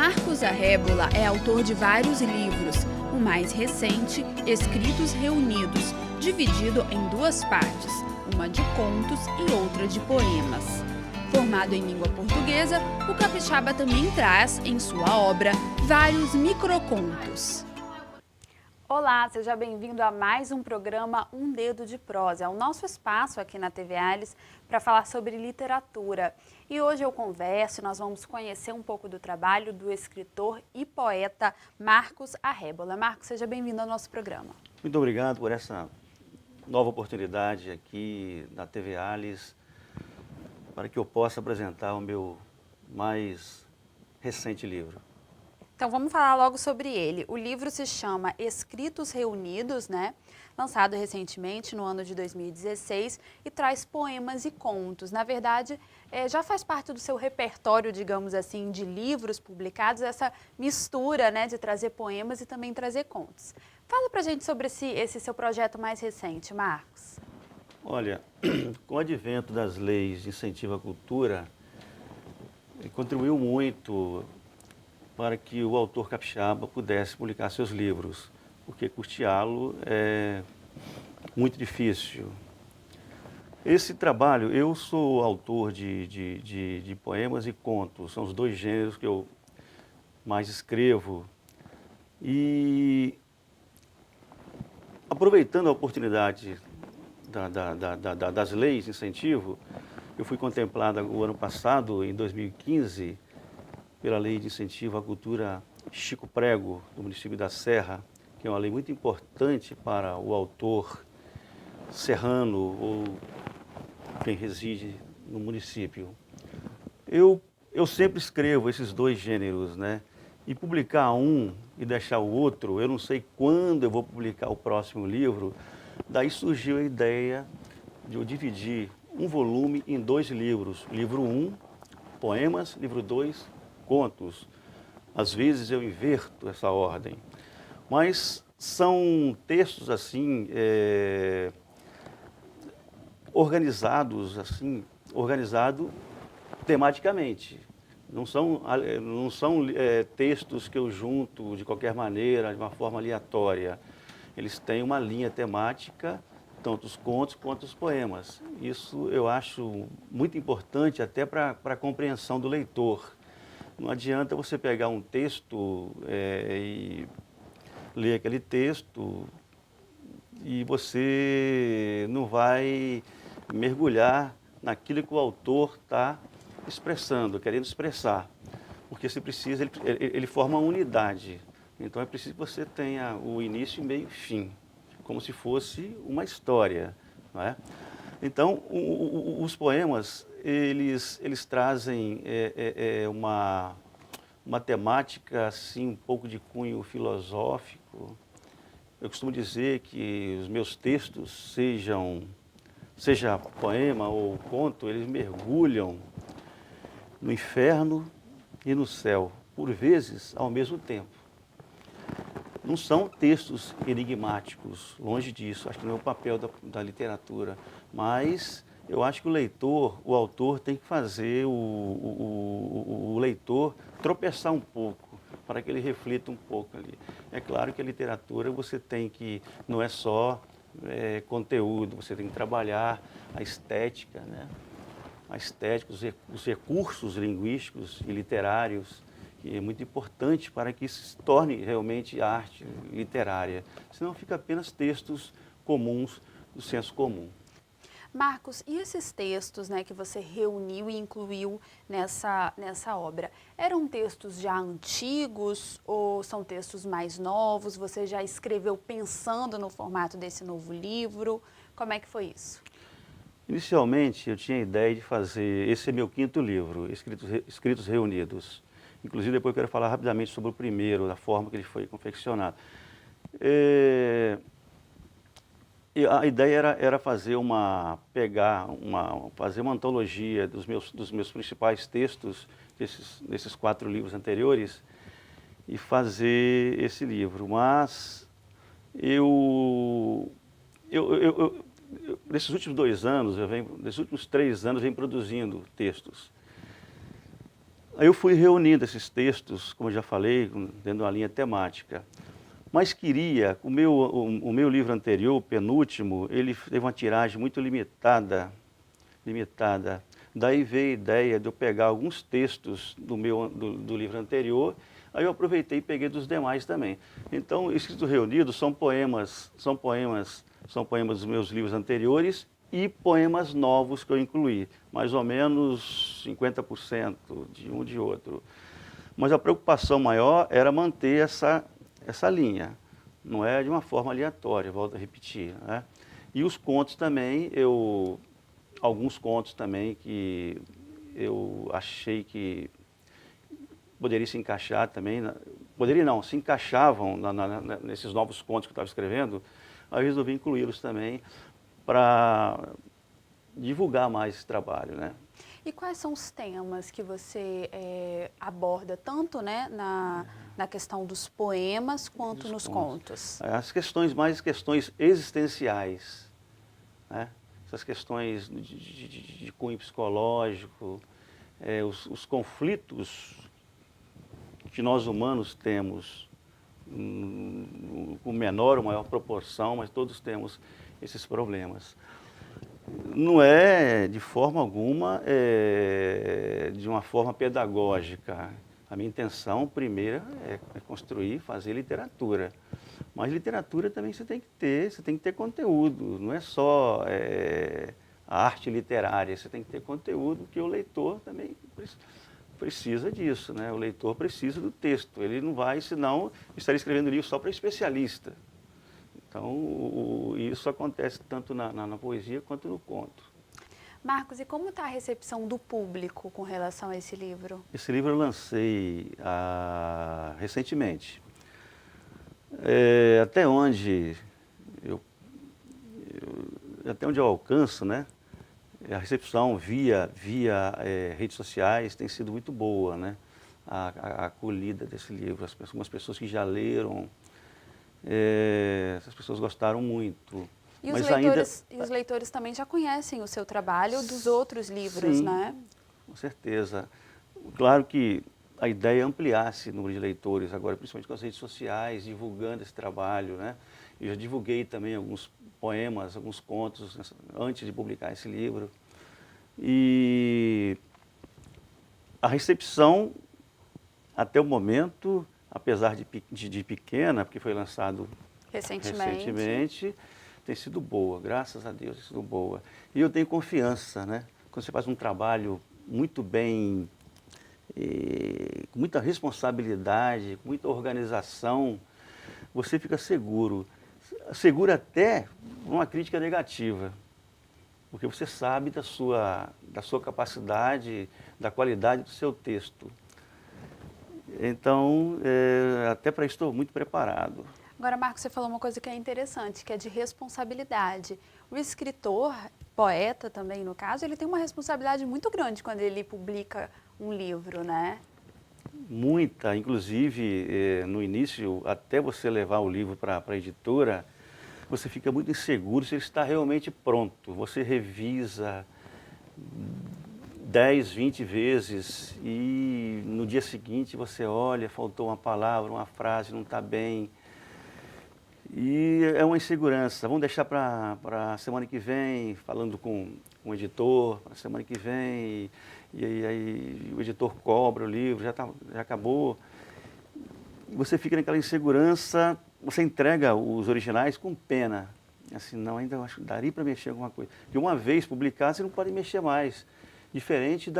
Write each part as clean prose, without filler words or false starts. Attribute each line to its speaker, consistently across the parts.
Speaker 1: Marcos Arrébola é autor de vários livros, o mais recente, Escritos Reunidos, dividido em duas partes, uma de contos e outra de poemas. Formado em língua portuguesa, o capixaba também traz, em sua obra, vários microcontos. Olá, seja bem-vindo a mais um programa Um Dedo de Prosa. É o nosso espaço aqui na TV Alice para falar sobre literatura. E hoje eu converso, nós vamos conhecer um pouco do trabalho do escritor e poeta Marcos Arrébola. Marcos, seja bem-vindo ao nosso programa.
Speaker 2: Muito obrigado por essa nova oportunidade aqui na TV Alice, para que eu possa apresentar o meu mais recente livro.
Speaker 1: Então vamos falar logo sobre ele. O livro se chama Escritos Reunidos, né? Lançado recentemente no ano de 2016 e traz poemas e contos. Na verdade, já faz parte do seu repertório, digamos assim, de livros publicados, essa mistura, né, de trazer poemas e também trazer contos. Fala pra gente sobre esse seu projeto mais recente, Marcos.
Speaker 2: Olha, com o advento das leis de incentivo à cultura, contribuiu muito para que o autor capixaba pudesse publicar seus livros, porque custeá-lo é muito difícil. Esse trabalho, eu sou autor de poemas e contos, são os dois gêneros que eu mais escrevo. E aproveitando a oportunidade das leis de incentivo, eu fui contemplado o ano passado, em 2015, pela Lei de Incentivo à Cultura Chico Prego, do município da Serra, que é uma lei muito importante para o autor serrano ou quem reside no município. Eu sempre escrevo esses dois gêneros, né? E publicar um e deixar o outro, eu não sei quando eu vou publicar o próximo livro, daí surgiu a ideia de eu dividir um volume em dois livros. Livro 1, poemas, livro 2, contos. Às vezes eu inverto essa ordem, mas são textos assim organizados tematicamente. Não são textos que eu junto de qualquer maneira, de uma forma aleatória. Eles têm uma linha temática, tanto os contos quanto os poemas. Isso eu acho muito importante até para a compreensão do leitor. Não adianta você pegar um texto e ler aquele texto e você não vai mergulhar naquilo que o autor está expressando, querendo expressar. Porque se precisa, ele forma uma unidade. Então é preciso que você tenha o início, meio e fim, como se fosse uma história, não é? Então, os poemas, eles trazem uma temática, assim, um pouco de cunho filosófico. Eu costumo dizer que os meus textos, seja poema ou conto, eles mergulham no inferno e no céu, por vezes ao mesmo tempo. Não são textos enigmáticos, longe disso, acho que não é o papel da literatura, mas eu acho que o autor tem que fazer o leitor tropeçar um pouco, para que ele reflita um pouco ali. É claro que a literatura você tem que, não é só conteúdo, você tem que trabalhar a estética, né? A estética, os recursos linguísticos e literários, que é muito importante para que isso se torne realmente arte literária. Senão fica apenas textos comuns do senso comum.
Speaker 1: Marcos, e esses textos, né, que você reuniu e incluiu nessa obra, eram textos já antigos ou são textos mais novos? Você já escreveu pensando no formato desse novo livro? Como é que foi isso?
Speaker 2: Inicialmente eu tinha a ideia de fazer, esse é meu quinto livro, Escritos Reunidos. Inclusive depois eu quero falar rapidamente sobre o primeiro, da forma que ele foi confeccionado. E a ideia era fazer uma antologia dos meus principais textos, desses 4 livros anteriores, e fazer esse livro. Mas nesses últimos 2 anos, nesses últimos 3 anos, eu venho produzindo textos. Aí eu fui reunindo esses textos, como eu já falei, dentro de uma linha temática. Mas queria, o meu livro anterior, o penúltimo, ele teve uma tiragem muito limitada. Daí veio a ideia de eu pegar alguns textos do livro anterior, aí eu aproveitei e peguei dos demais também. Então, Escritos Reunidos são poemas dos meus livros anteriores e poemas novos que eu incluí, mais ou menos 50% de um de outro. Mas a preocupação maior era manter essa linha, não é de uma forma aleatória, volto a repetir, né? E os contos também, alguns contos também que eu achei que poderia se encaixar também, poderia não, se encaixavam nesses novos contos que eu estava escrevendo, aí eu resolvi incluí-los também para divulgar mais esse trabalho, né?
Speaker 1: E quais são os temas que você aborda, tanto, né, na questão dos poemas quanto nos contos?
Speaker 2: As questões, mais questões existenciais, né? Essas questões de cunho psicológico, os conflitos que nós humanos temos, com menor ou maior proporção, mas todos temos esses problemas. Não é, de forma alguma, de uma forma pedagógica. A minha intenção primeira é construir, fazer literatura. Mas literatura também você tem que ter conteúdo. Não é só a arte literária, você tem que ter conteúdo, porque o leitor também precisa disso, né? O leitor precisa do texto. Ele não vai, senão, estaria escrevendo livro só para especialista. Então, isso acontece tanto na poesia quanto no conto.
Speaker 1: Marcos, e como está a recepção do público com relação a esse livro?
Speaker 2: Esse livro eu lancei recentemente. Até onde eu alcanço, né? A recepção via redes sociais tem sido muito boa, né? A acolhida desse livro, algumas pessoas que já leram, essas pessoas gostaram muito.
Speaker 1: E os leitores também já conhecem o seu trabalho dos outros livros,
Speaker 2: sim,
Speaker 1: né?
Speaker 2: Com certeza. Claro que a ideia é ampliar esse número de leitores agora, principalmente com as redes sociais, divulgando esse trabalho, né? Eu já divulguei também alguns poemas, alguns contos antes de publicar esse livro. E a recepção, até o momento, apesar de pequena, porque foi lançado recentemente, tem sido boa, graças a Deus, tem sido boa. E eu tenho confiança, né? Quando você faz um trabalho muito bem, com muita responsabilidade, com muita organização, você fica seguro. Seguro até uma crítica negativa, porque você sabe da sua capacidade, da qualidade do seu texto. Então, até para isso estou muito preparado.
Speaker 1: Agora, Marcos, você falou uma coisa que é interessante, que é de responsabilidade. O escritor, poeta também no caso, ele tem uma responsabilidade muito grande quando ele publica um livro, né?
Speaker 2: Muita, inclusive no início, até você levar o livro para a editora, você fica muito inseguro se ele está realmente pronto. Você revisa 10, 20 vezes e no dia seguinte você olha, faltou uma palavra, uma frase, não está bem. E é uma insegurança. Vamos deixar para a semana que vem, falando com o editor, para a semana que vem, e aí o editor cobra o livro, já acabou. Você fica naquela insegurança, você entrega os originais com pena. Assim, não, ainda acho que daria para mexer alguma coisa. Porque uma vez publicado, você não pode mexer mais. Diferente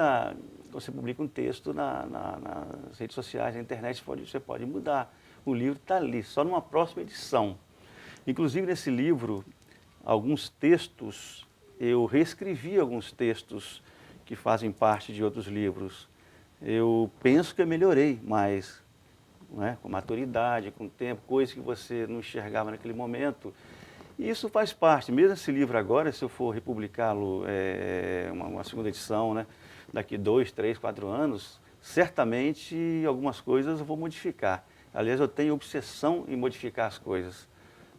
Speaker 2: você publica um texto nas redes sociais, na internet, você pode mudar. O livro está ali, só numa próxima edição. Inclusive, nesse livro, alguns textos, eu reescrevi alguns textos que fazem parte de outros livros. Eu penso que eu melhorei mais, não é? Com maturidade, com tempo, coisas que você não enxergava naquele momento. E isso faz parte, mesmo esse livro agora, se eu for republicá-lo, uma segunda edição, né, daqui 2, 3, 4 anos, certamente algumas coisas eu vou modificar. Aliás, eu tenho obsessão em modificar as coisas.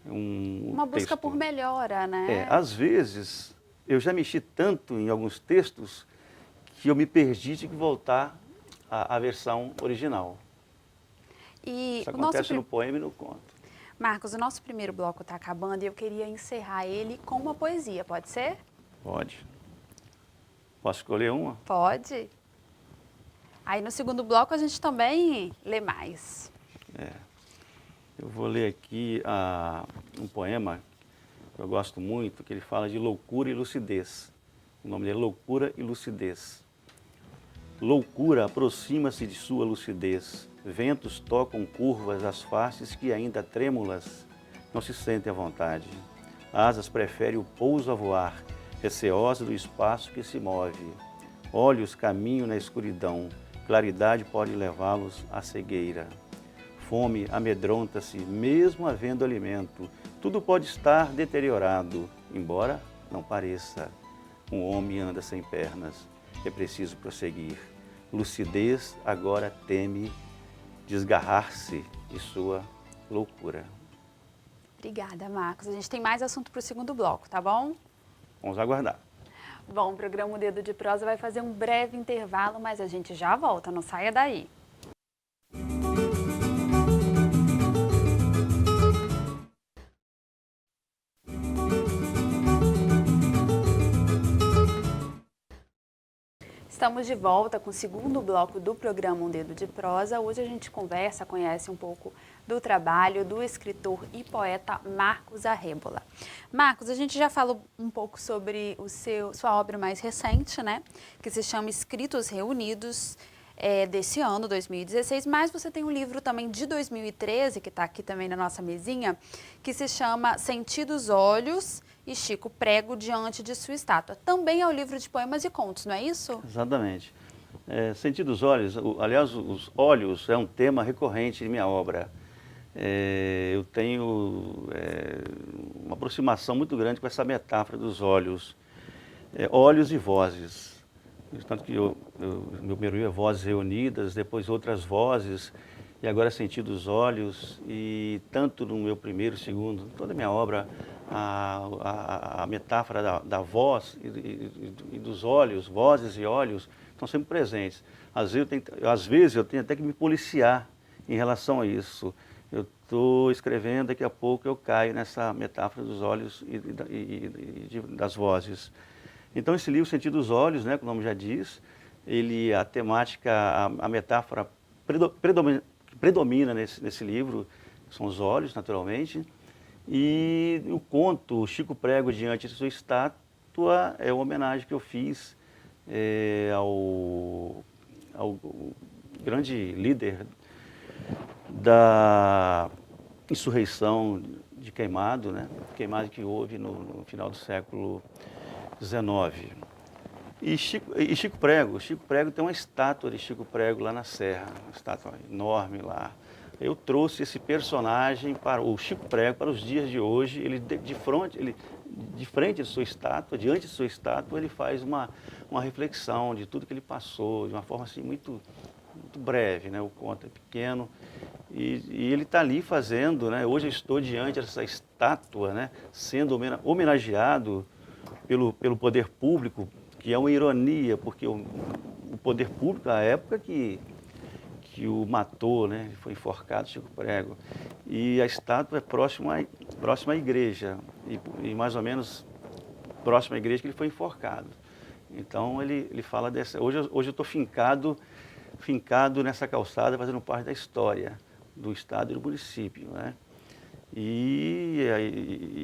Speaker 1: Uma busca por melhora, né?
Speaker 2: Às vezes, eu já mexi tanto em alguns textos que eu me perdi de voltar a versão original.
Speaker 1: E
Speaker 2: Isso
Speaker 1: o nosso
Speaker 2: acontece no poema e no conto.
Speaker 1: Marcos, o nosso primeiro bloco está acabando e eu queria encerrar ele com uma poesia, pode ser?
Speaker 2: Pode. Posso escolher uma?
Speaker 1: Pode. Aí no segundo bloco a gente também lê mais.
Speaker 2: Eu vou ler aqui um poema que eu gosto muito, que ele fala de loucura e lucidez. O nome dele é Loucura e Lucidez. Loucura aproxima-se de sua lucidez. Ventos tocam curvas as faces que ainda trêmulas não se sentem à vontade. Asas prefere o pouso a voar, receosa do espaço que se move. Olhos caminham na escuridão, claridade pode levá-los à cegueira. Fome amedronta-se, mesmo havendo alimento. Tudo pode estar deteriorado, embora não pareça. Um homem anda sem pernas, é preciso prosseguir. Lucidez agora teme desgarrar-se de sua loucura.
Speaker 1: Obrigada, Marcos. A gente tem mais assunto para o segundo bloco, tá bom?
Speaker 2: Vamos aguardar.
Speaker 1: Bom, o programa O Dedo de Prosa vai fazer um breve intervalo, mas a gente já volta, não saia daí. Estamos de volta com o segundo bloco do programa Um Dedo de Prosa. Hoje a gente conhece um pouco do trabalho do escritor e poeta Marcos Arrébola. Marcos, a gente já falou um pouco sobre sua obra mais recente, né? Que se chama Escritos Reunidos, desse ano, 2016, mas você tem um livro também de 2013, que está aqui também na nossa mesinha, que se chama Sentidos Olhos e Chico Prego diante de sua estátua. Também é um livro de poemas e contos, não é isso?
Speaker 2: Exatamente. Sentidos olhos, aliás, os olhos é um tema recorrente em minha obra. Eu tenho uma aproximação muito grande com essa metáfora dos olhos. Olhos e vozes. Tanto que meu primeiro livro é Vozes Reunidas, depois Outras Vozes, e agora Sentidos Olhos, e tanto no meu primeiro, segundo, toda a minha obra, a metáfora da voz e dos olhos, vozes e olhos, estão sempre presentes. Às vezes eu tenho até que me policiar em relação a isso. Eu estou escrevendo, daqui a pouco eu caio nessa metáfora dos olhos e das vozes. Então esse livro, Sentido dos Olhos, né, como o nome já diz, a temática, a metáfora predomina nesse livro, são os olhos, naturalmente, e o conto Chico Prego diante de sua estátua é uma homenagem que eu fiz ao grande líder da insurreição de Queimado, né? Queimado que houve no final do século XIX. E Chico Prego tem uma estátua de Chico Prego lá na Serra, uma estátua enorme lá. Eu trouxe esse personagem para o Chico Prego para os dias de hoje. Ele de frente de sua estátua, diante de sua estátua, ele faz uma reflexão de tudo que ele passou, de uma forma assim muito breve, né? O conto é pequeno e ele está ali fazendo, né? Hoje eu estou diante dessa estátua, né? Sendo homenageado pelo poder público, que é uma ironia, porque o poder público, à época que o matou, né? Ele foi enforcado, Chico Prego. E a estátua é próxima à igreja, e mais ou menos próxima à igreja que ele foi enforcado. Então ele fala dessa... Hoje eu estou fincado nessa calçada, fazendo parte da história do estado e do município, né? E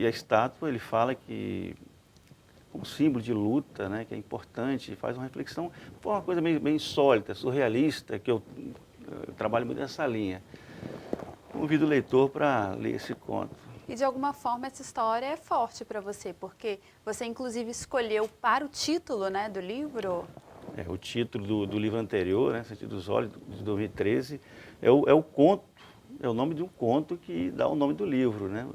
Speaker 2: a estátua, ele fala que um símbolo de luta, né, que é importante, faz uma reflexão, foi uma coisa meio insólita, surrealista, que eu trabalho muito nessa linha. Convido o leitor para ler esse conto.
Speaker 1: E de alguma forma essa história é forte para você, porque você inclusive escolheu para o título, né, do livro.
Speaker 2: O título do livro anterior, né, Sentido dos Olhos, de 2013, é o conto, é o nome de um conto que dá o nome do livro, né?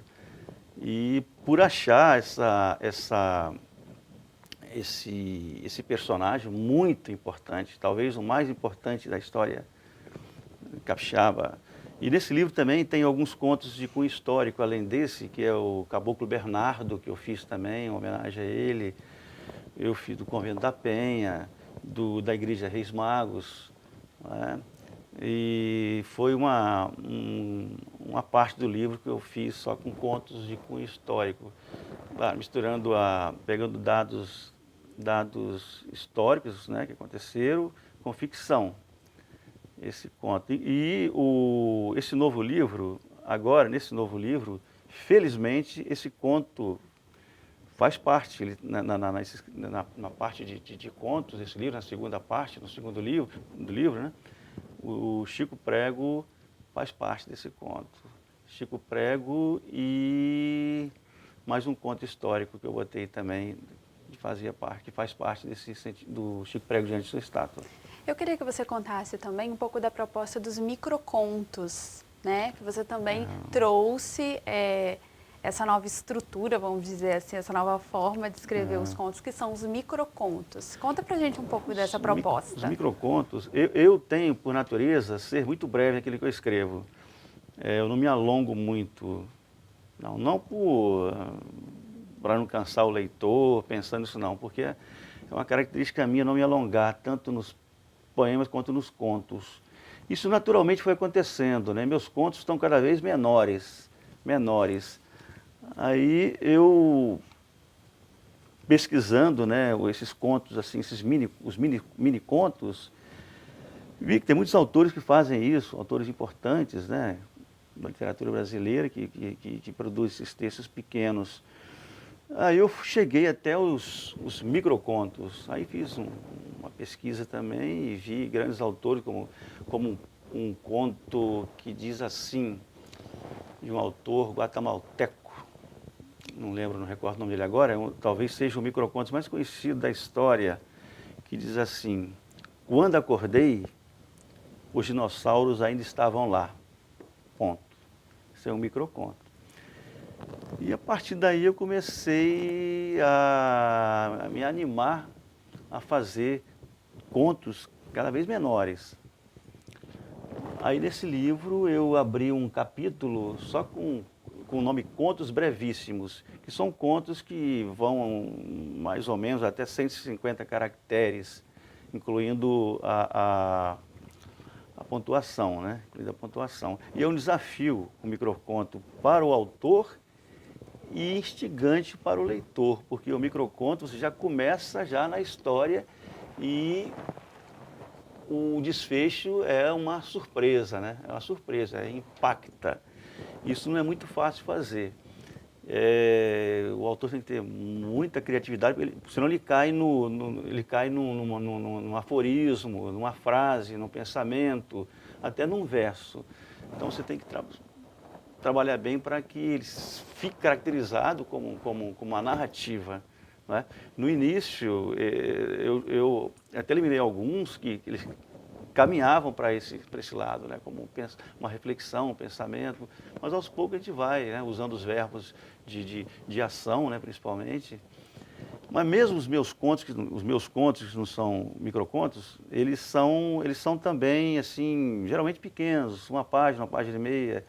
Speaker 2: E por achar esse personagem muito importante, talvez o mais importante da história capixaba. E nesse livro também tem alguns contos de cunho histórico, além desse, que é o Caboclo Bernardo, que eu fiz também, em homenagem a ele. Eu fiz do Convento da Penha, da Igreja Reis Magos, né? E foi uma parte do livro que eu fiz só com contos de cunho histórico, claro, misturando, pegando dados históricos, né, que aconteceram com ficção, esse conto. Esse novo livro, agora, nesse novo livro, felizmente, esse conto faz parte, na parte de contos, esse livro, na segunda parte, no segundo livro, né? O Chico Prego faz parte desse conto. Chico Prego e mais um conto histórico que eu botei também, que faz parte do Chico Prego diante de sua estátua.
Speaker 1: Eu queria que você contasse também um pouco da proposta dos microcontos, né? Que você também trouxe essa nova estrutura, vamos dizer assim, essa nova forma de escrever os contos, que são os microcontos. Conta pra gente um pouco dessa proposta.
Speaker 2: Os microcontos, eu tenho, por natureza, ser muito breve naquilo que eu escrevo. Eu não me alongo muito, não para não cansar o leitor, pensando nisso não, porque é uma característica minha não me alongar, tanto nos poemas quanto nos contos. Isso naturalmente foi acontecendo, né? Meus contos estão cada vez menores. Aí eu, pesquisando, né, esses contos, assim, os mini contos, vi que tem muitos autores que fazem isso, autores importantes, né, da literatura brasileira, que produzem esses textos pequenos. Aí eu cheguei até os microcontos. Aí fiz uma pesquisa também e vi grandes autores, como um conto que diz assim, de um autor guatemalteco, não recordo o nome dele agora, talvez seja o microconto mais conhecido da história, que diz assim: quando acordei, os dinossauros ainda estavam lá. Ponto. Isso é um microconto. E a partir daí eu comecei a me animar a fazer contos cada vez menores. Aí nesse livro eu abri um capítulo só com o nome Contos Brevíssimos, que são contos que vão mais ou menos até 150 caracteres, incluindo a pontuação, né? Incluindo a pontuação. E é um desafio, o microconto, para o autor e instigante para o leitor, porque o microconto você já começa já na história e o desfecho é uma surpresa, né? É uma surpresa, impacta. Isso não é muito fácil fazer. O autor tem que ter muita criatividade, senão ele cai num aforismo, numa frase, num pensamento, até num verso. Então você tem que trabalhar bem para que ele fique caracterizado como uma narrativa. Né? No início, eu até eliminei alguns que eles caminhavam para esse lado, né? Como uma reflexão, um pensamento, mas aos poucos a gente vai, né? Usando os verbos de ação, né? Principalmente. Mas mesmo os meus contos que não são microcontos, eles são também, assim, geralmente pequenos, uma página e meia.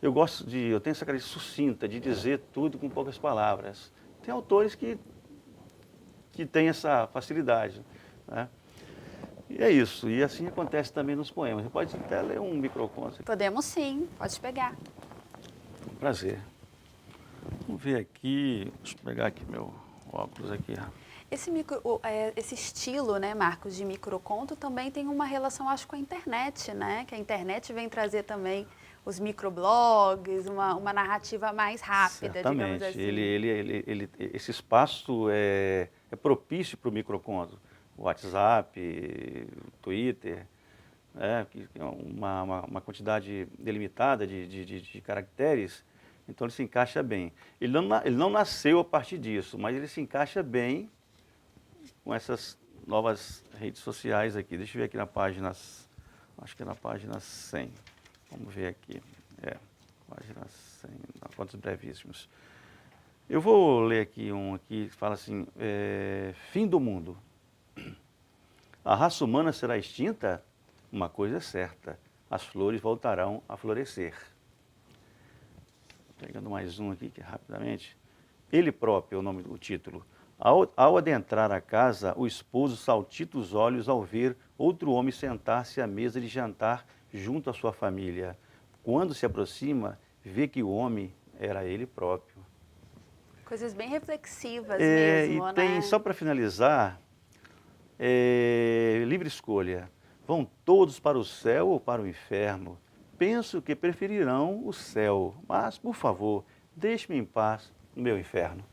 Speaker 2: Eu tenho essa característica sucinta de dizer tudo com poucas palavras. Tem autores que têm essa facilidade, né? E é isso, e assim acontece também nos poemas. Você pode até ler um microconto.
Speaker 1: Podemos sim, pode pegar.
Speaker 2: Um prazer. Vamos ver aqui, deixa eu pegar aqui meu óculos aqui.
Speaker 1: Esse estilo, né, Marcos, de microconto também tem uma relação, acho, com a internet, né? Que a internet vem trazer também os microblogs, uma narrativa mais rápida,
Speaker 2: certamente,
Speaker 1: digamos assim.
Speaker 2: Esse espaço é propício para o microconto. WhatsApp, Twitter, que é uma quantidade delimitada de caracteres, então ele se encaixa bem. Ele não nasceu a partir disso, mas ele se encaixa bem com essas novas redes sociais aqui. Deixa eu ver aqui na página, acho que é na página 100. Vamos ver aqui. Página 100, contos brevíssimos. Eu vou ler aqui um aqui que fala assim, fim do mundo. A raça humana será extinta? Uma coisa é certa, as flores voltarão a florescer. Pegando mais um aqui, que rapidamente. Ele próprio é o nome do título. Ao adentrar a casa, o esposo saltita os olhos ao ver outro homem sentar-se à mesa de jantar junto à sua família. Quando se aproxima, vê que o homem era ele próprio.
Speaker 1: Coisas bem reflexivas
Speaker 2: E
Speaker 1: mesmo,
Speaker 2: tem,
Speaker 1: né?
Speaker 2: só para finalizar, livre escolha. Vão todos para o céu ou para o inferno? Penso que preferirão o céu, mas, por favor, deixe-me em paz no meu inferno.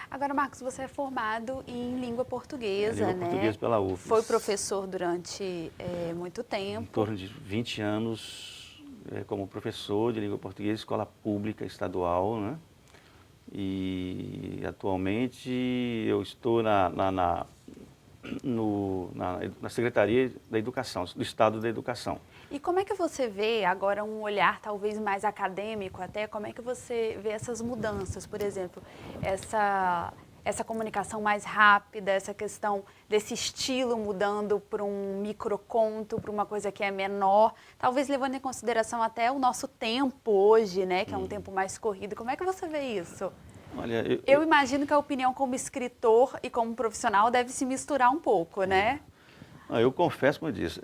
Speaker 1: Agora, Marcos, você é formado em língua portuguesa,
Speaker 2: Língua
Speaker 1: né?
Speaker 2: portuguesa pela UFES.
Speaker 1: Foi professor durante muito
Speaker 2: Em
Speaker 1: tempo.
Speaker 2: torno de 20 anos como professor de língua portuguesa, escola pública estadual, né? E atualmente eu estou na Secretaria da Educação, do Estado da Educação.
Speaker 1: E como é que você vê, agora um olhar talvez mais acadêmico até, como é que você vê essas mudanças, por exemplo, essa comunicação mais rápida, essa questão desse estilo mudando para um microconto, para uma coisa que é menor, talvez levando em consideração até o nosso tempo hoje, né, que é um tempo mais corrido. Como é que você vê isso?
Speaker 2: Olha,
Speaker 1: Eu imagino que a opinião como escritor e como profissional deve se misturar um pouco, né?
Speaker 2: Eu confesso, como eu disse,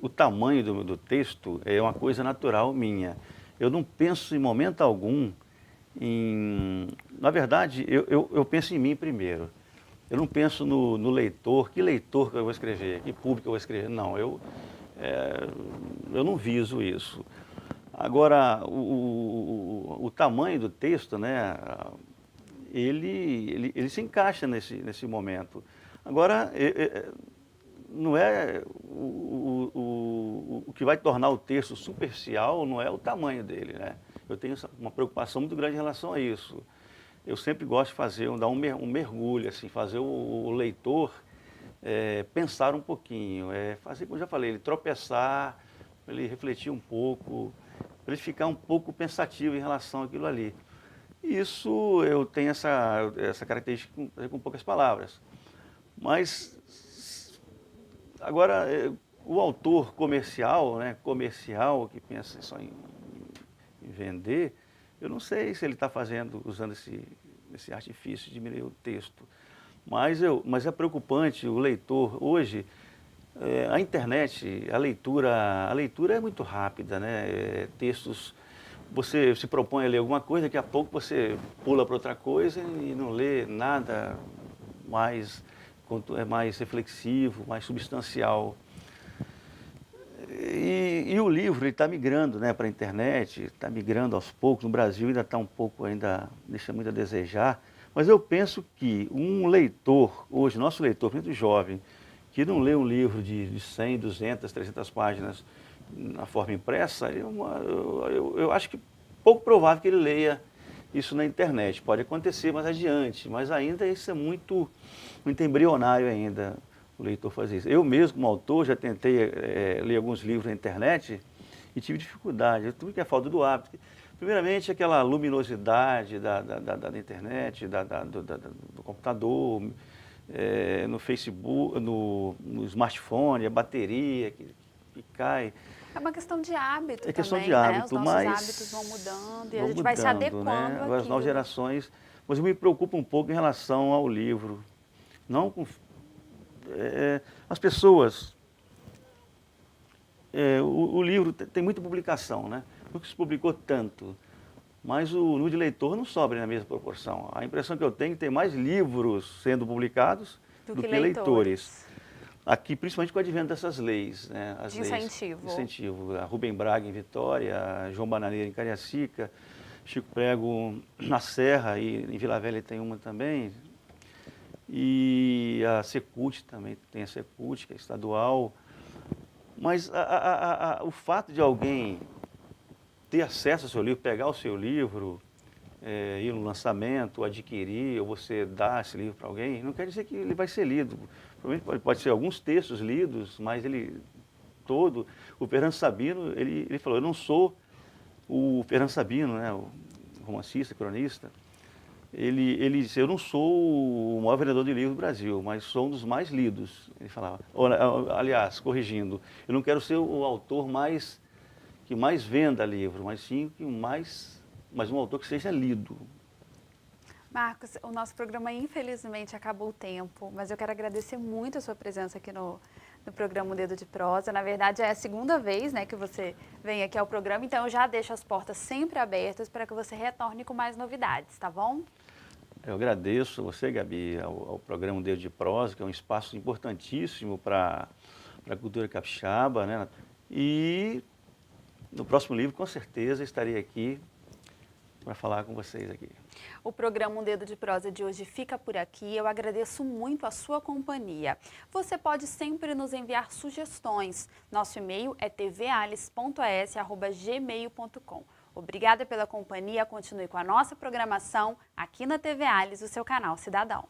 Speaker 2: o tamanho do texto é uma coisa natural minha. Eu não penso em momento algum em... Na verdade, eu penso em mim primeiro. Eu não penso no leitor, que leitor que eu vou escrever, que público eu vou escrever. Não, eu não viso isso. Agora, o tamanho do texto, né, ele se encaixa nesse momento. Agora, não é o que vai tornar o texto superficial, não é o tamanho dele, né? Eu tenho uma preocupação muito grande em relação a isso. Eu sempre gosto de fazer, dar um mergulho, assim, fazer o leitor pensar um pouquinho, fazer, como eu já falei, ele tropeçar, ele refletir um pouco, para ele ficar um pouco pensativo em relação àquilo ali. Isso eu tenho essa característica com poucas palavras. Mas agora, o autor comercial, né, que pensa só em vender, eu não sei se ele está usando esse artifício de diminuir o texto. Mas é preocupante o leitor. Hoje, a internet, a leitura é muito rápida, né? Textos, você se propõe a ler alguma coisa, daqui a pouco você pula para outra coisa e não lê nada mais reflexivo, mais substancial. E o livro está migrando, né, para a internet, está migrando aos poucos. No Brasil ainda está um pouco, ainda deixa muito a desejar. Mas eu penso que um leitor, hoje, nosso leitor, muito jovem, que não lê um livro de 100, 200, 300 páginas na forma impressa, eu acho que pouco provável que ele leia isso na internet. Pode acontecer mais adiante, mas ainda isso é muito embrionário ainda, o leitor fazer isso. Eu mesmo, como autor, já tentei ler alguns livros na internet e tive dificuldade. Tudo que é falta do hábito. Primeiramente, aquela luminosidade da internet, do computador, no Facebook, no smartphone, a bateria que cai.
Speaker 1: É uma questão de hábito
Speaker 2: questão
Speaker 1: também,
Speaker 2: de hábito,
Speaker 1: né? Os nossos hábitos vão mudando e a gente vai se adequando
Speaker 2: né? Agora, as novas
Speaker 1: àquilo.
Speaker 2: gerações... Mas eu me preocupo um pouco em relação ao livro. Não com... as pessoas... o livro tem muita publicação, né? Nunca se publicou tanto. Mas o número de leitor não sobra na mesma proporção. A impressão que eu tenho é que tem mais livros sendo publicados do que leitores. Aqui, principalmente com o advento dessas leis, né? As
Speaker 1: De
Speaker 2: leis
Speaker 1: incentivo.
Speaker 2: de incentivo. A Rubem Braga em Vitória, a João Bananeira em Cariacica, Chico Prego na Serra, e em Vila Velha tem uma também. E a Secult também, tem a Secult, que é estadual. Mas o fato de alguém ter acesso ao seu livro, pegar o seu livro, ir no lançamento, adquirir, ou você dar esse livro para alguém, não quer dizer que ele vai ser lido. Provavelmente pode ser alguns textos lidos, mas o Fernando Sabino, ele falou, eu não sou o Fernando Sabino, né, o romancista, cronista, ele disse, eu não sou o maior vendedor de livros do Brasil, mas sou um dos mais lidos, ele falava. Aliás, corrigindo, eu não quero ser o autor que mais venda livro, mas sim mas um autor que seja lido.
Speaker 1: Marcos, o nosso programa infelizmente acabou o tempo, mas eu quero agradecer muito a sua presença aqui no programa Dedo de Prosa. Na verdade, é a segunda vez, né, que você vem aqui ao programa, então eu já deixo as portas sempre abertas para que você retorne com mais novidades, tá bom?
Speaker 2: Eu agradeço a você, Gabi, ao programa Dedo de Prosa, que é um espaço importantíssimo para a cultura capixaba, né? E no próximo livro, com certeza, estarei aqui para falar com vocês aqui.
Speaker 1: O programa Dedo de Prosa de hoje fica por aqui. Eu agradeço muito a sua companhia. Você pode sempre nos enviar sugestões. Nosso e-mail é tvalice.es@gmail.com. Obrigada pela companhia. Continue com a nossa programação aqui na TV Alice, o seu canal Cidadão.